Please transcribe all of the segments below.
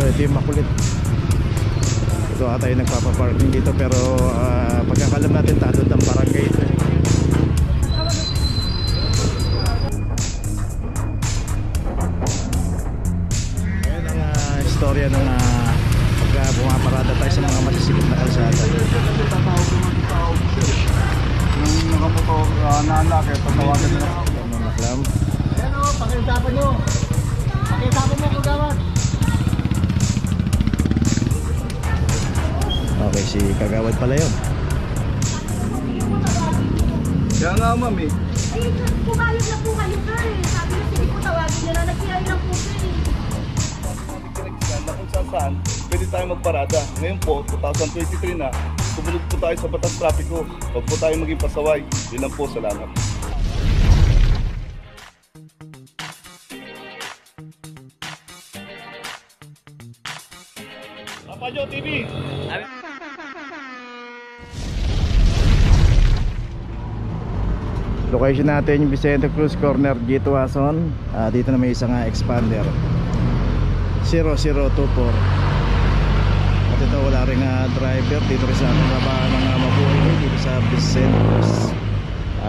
ito yung makulit. Ito ata yung nagpapaparking dito, pero pagkakalam natin tatod ang barangay ito. Ayan ang istorya ng pagka bumaparada tayo sa mga masisikip na kalsada. Yung nakamotor naalaki, patawagan nila. Ano naklam? Ayan o, pakiusapan nyo. Pakiusapan mo kung gawat. Okay, si Kagawad pala yun. Kaya nga ma'am eh. Ay, pumayag na po kayo sir eh. Sabi na sige po tawagin nila, nagsiyahin lang po sir eh. Na kung saan pwede tayo magparada. Ngayon po, 2023 na, sumunod po tayo sa batas trapiko. Huwag po tayo maging pasaway. Yun lang po, salamat. Papajo TV! Location natin yung Vicente Cruz Corner, G2 Ason. Dito na may isang expander 0024. At ito wala rin driver dito rin sa trabaho ng mabuhay dito sa Vicente Cruz.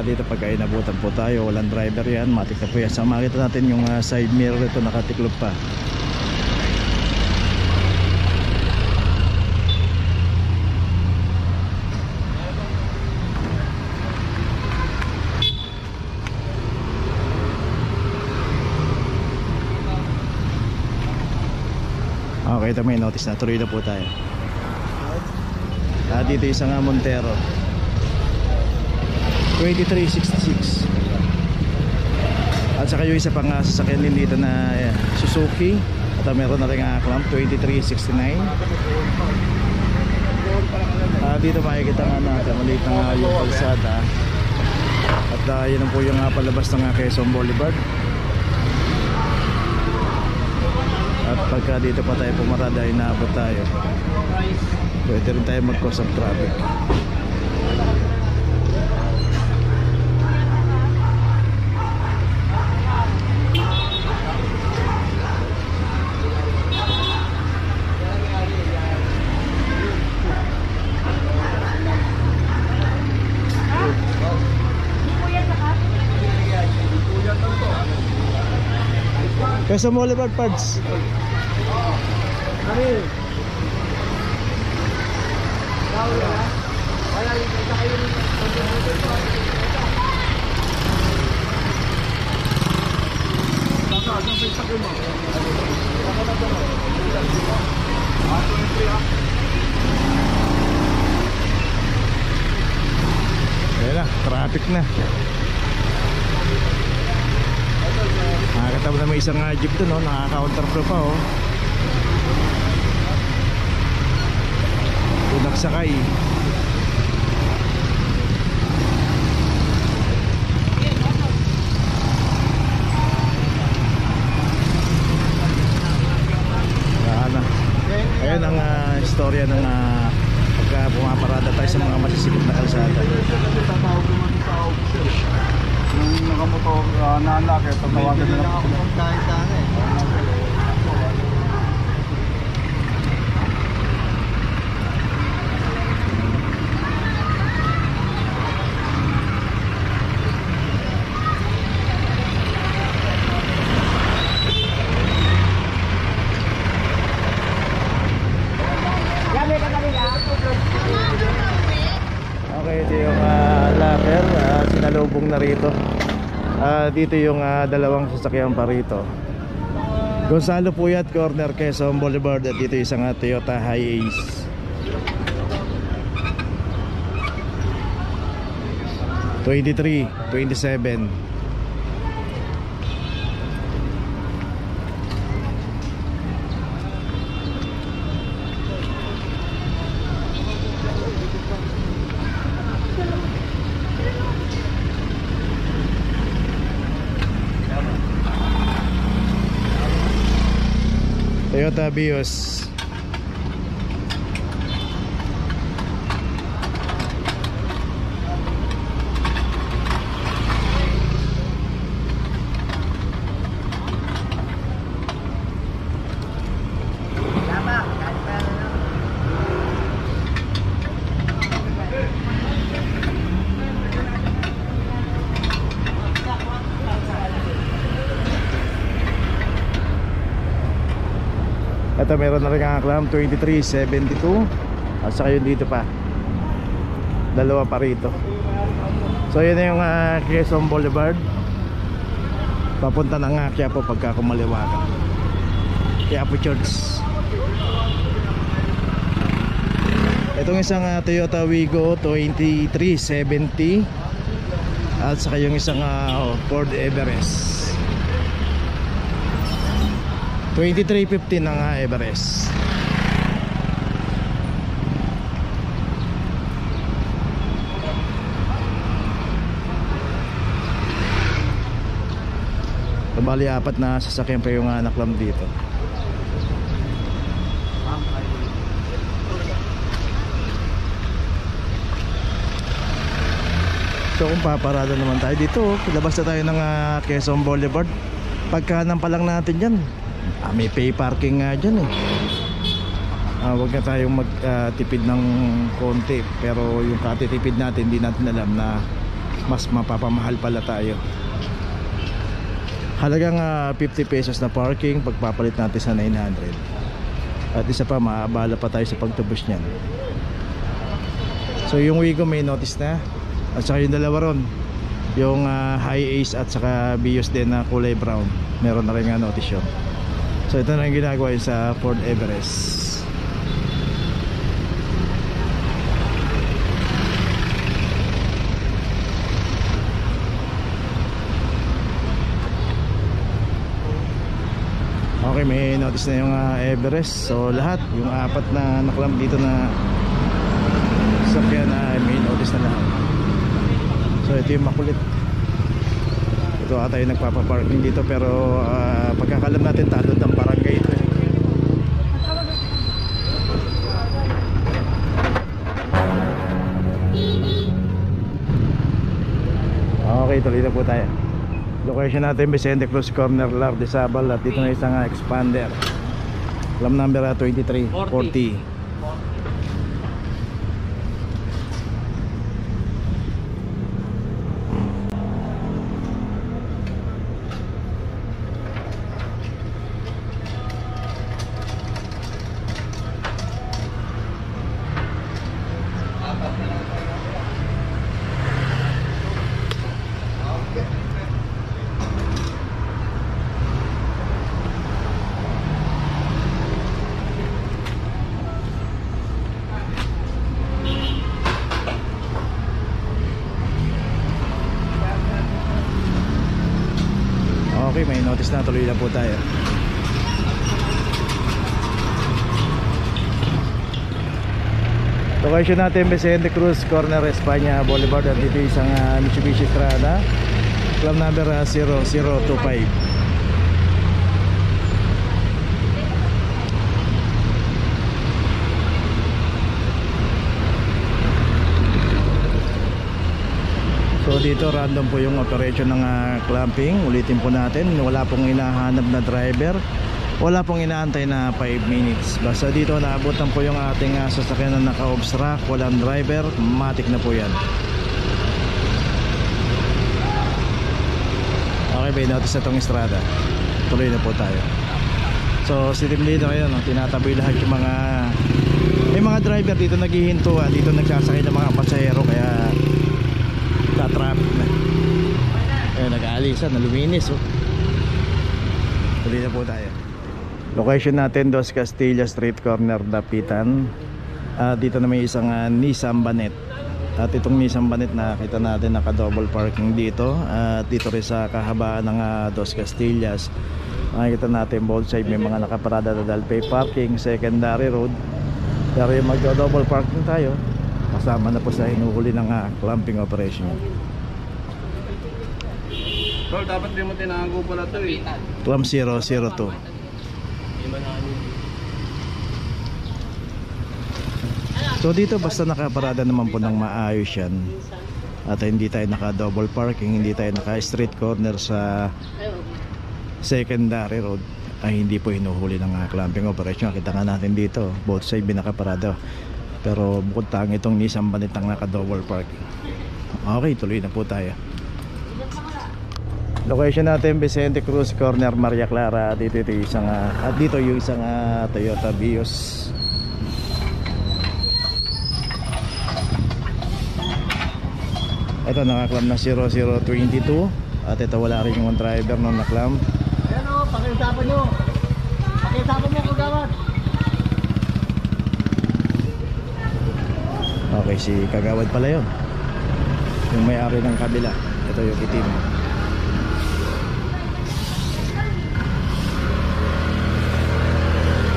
Dito pagka inabutan po tayo, walang driver yan, matik na po yan. Sa makita natin yung side mirror ito nakatiklop pa. Okay, ito may notice na, tuloy na po tayo. Dito isang Montero 2366. At saka yung isa pang sasakyan din dito na Suzuki. At meron na rin clamp 2369. Dito makikita nga natin maliit na yung kalsada. At yun po yung palabas ng Quezon Boulevard. At pagka dito pa tayo pumarada, inaabot tayo, pwede rin tayo mag-cause of traffic. Kesa Boulevard Parts. Ayan na, traffic na. Nakakatawa na may isang jeep doon, no? Nakaka-counterflow pa, oh. Tunak sakay. Ayan ang istorya ng pagka pumaparada tayo sa mga masisikip na kalsada. Yung nakamotor naalaki, patawagan nila. Okay, ito yung locker, sinalubong na rito. Dito yung dalawang sasakyan pa rito. Gonzalo Puyat Corner, Quezon Boulevard. At dito isang Toyota Hiace 2327. Toyota Vios. Ito meron na rin ang clam 2372 at saka yun dito pa, dalawa pa rito. So yun na yung Quezon Boulevard papunta ng Quiapo pagka kumaliwakan, Quiapo Church. Itong isang Toyota Wigo 2370 at saka yung isang Ford Everest 2350 ng Everest. Bali apat na sasakyan pa yung naklam dito. So kung paparada naman tayo dito, labas na tayo ng Quezon Boulevard. Pagkanan pa lang natin yan, may pay parking nga dyan eh. Huwag na tayong magtipid ng konti, pero yung katitipid natin hindi natin alam na mas mapapamahal pala tayo. Halagang 50 pesos na parking pagpapalit natin sa 900. At isa pa, maabala pa tayo sa pagtubos niyan. So yung Wigo may notice na. At saka yung dalawa ron, yung High Ace at saka Vios din na kulay brown, meron na rin nga notice yun. So ito na yung ginagawa yun sa Ford Everest. Okay, may notice na yung Everest. So lahat, yung apat na naklam dito na sakyan na may notice na lahat. So ito yung makulit. Ito ata yung nagpapaparking dito, pero pagkakalam natin talod ng barangay ito eh. Okay, tuloy na po tayo. Location natin Vicente Cruz Corner, Lardizabal. At dito na isang expander, clam number 2340. Okay, may notice na, tuloy na po tayo. Location natin Vicente Cruz Corner, Espanya Boulevard. At dito isang Mitsubishi Strada, clam number 0025. So dito random po yung operation ng clamping. Ulitin po natin, wala pong hinahanap na driver, wala pong inaantay na 5 minutes. Basta dito naabutan po yung ating sasakyan na naka-obstruct, walang driver, matik na po yan. Okay, may notice na itong estrada. Tuloy na po tayo. So sitimli na kayo, no? Tinataboy lahat yung mga, may mga driver dito naghihintuan, dito nagsasakay ng mga pasahero, kaya traffic na. Nag-aalisan, naluminis oh. Tuloy na po tayo. Location natin Dos Castilla Street Corner, Dapitan. Dito na may isang Nissan Banet. At itong Nissan Banet nakita natin naka-double parking dito. At dito rin sa kahabaan ng Dos Castillas, nakita natin both side may mga nakaparada na dahil pay parking, secondary road. Pero yung mag-double parking tayo, kasama na po sa hinuhuli ng clamping operation. Tol, dapat di mo tinago pala ito eh. Clam 002. So dito basta nakaparada naman po ng maayos yan, at hindi tayo naka-double parking, hindi tayo naka-street corner sa secondary road, ay hindi po hinuhuli ng clamping operation. Kita nga natin dito, both side binakaparada. Pero bukod tang itong Nissan Banet ang naka-double parking. Okay, tuloy na po tayo. Location natin Vicente Cruz Corner, Maria Clara. Dito yung isang at dito yung isang Toyota Vios. Ito nakaklam na 0022 at ito wala rin yung driver nung naklam. Ayan o, pakiusapan nyo. Pakiusapan mo kagawad. Okay, si Kagawad pala yun. Yung may-ari ng kabila. Ito yung itim.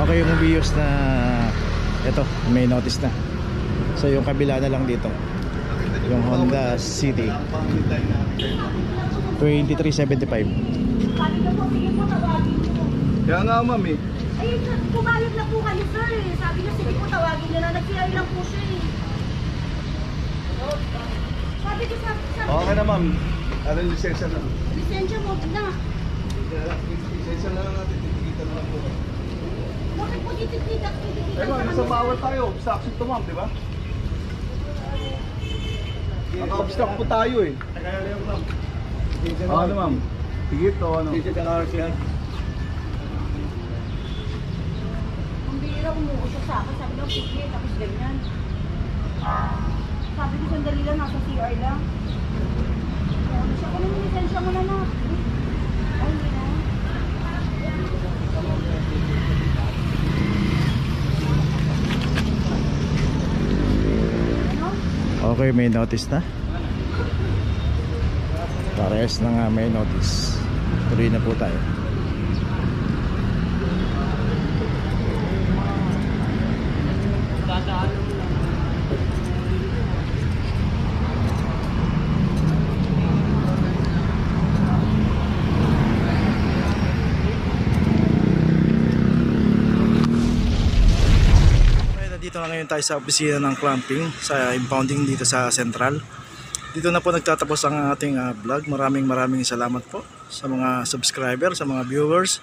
Okay, yung Vios na ito, may notice na. So yung kabila na lang dito. Yung Honda City 2375. Sabi na po, sige po, tawagin mo. Kaya nga ma'am eh. Ay, pumayag na po kayo, sir eh. Sabi na, sige po, tawagin nyo na. Nag-CI lang po siya eh. Sabi ko, sabi Okay na ma'am. Ano yung lisensya na? lisensya mo na. Lisensya na lang natin. Titigita na lang po. Bakit po titigitan Eh ma'am, nasa bawal tayo. Obstruction to ma'am, di ba? Naka-obstruct po tayo eh. Ano ma'am? Tigit o ano? Ang bihira, umuo siya sa akin. Sabi daw, sige, tapos ganyan. Sabi ko, sandali lang, nasa CR lang. Ano siya, kung yung lisensya mo na na. Ay, hindi na. Ano? Okay, may notice na. Parehas na nga may notice. Tuloy na po tayo. Dito na ngayon tayo sa opisina ng clamping sa impounding dito sa Central. Dito na po nagtatapos ang ating vlog. Maraming salamat po sa mga subscriber, sa mga viewers,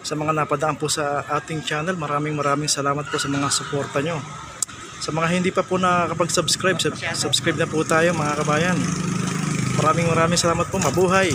sa mga napadaan po sa ating channel. Maraming salamat po sa mga suporta nyo. Sa mga hindi pa po nakakapag-subscribe, subscribe na po tayo mga kabayan. Maraming salamat po. Mabuhay!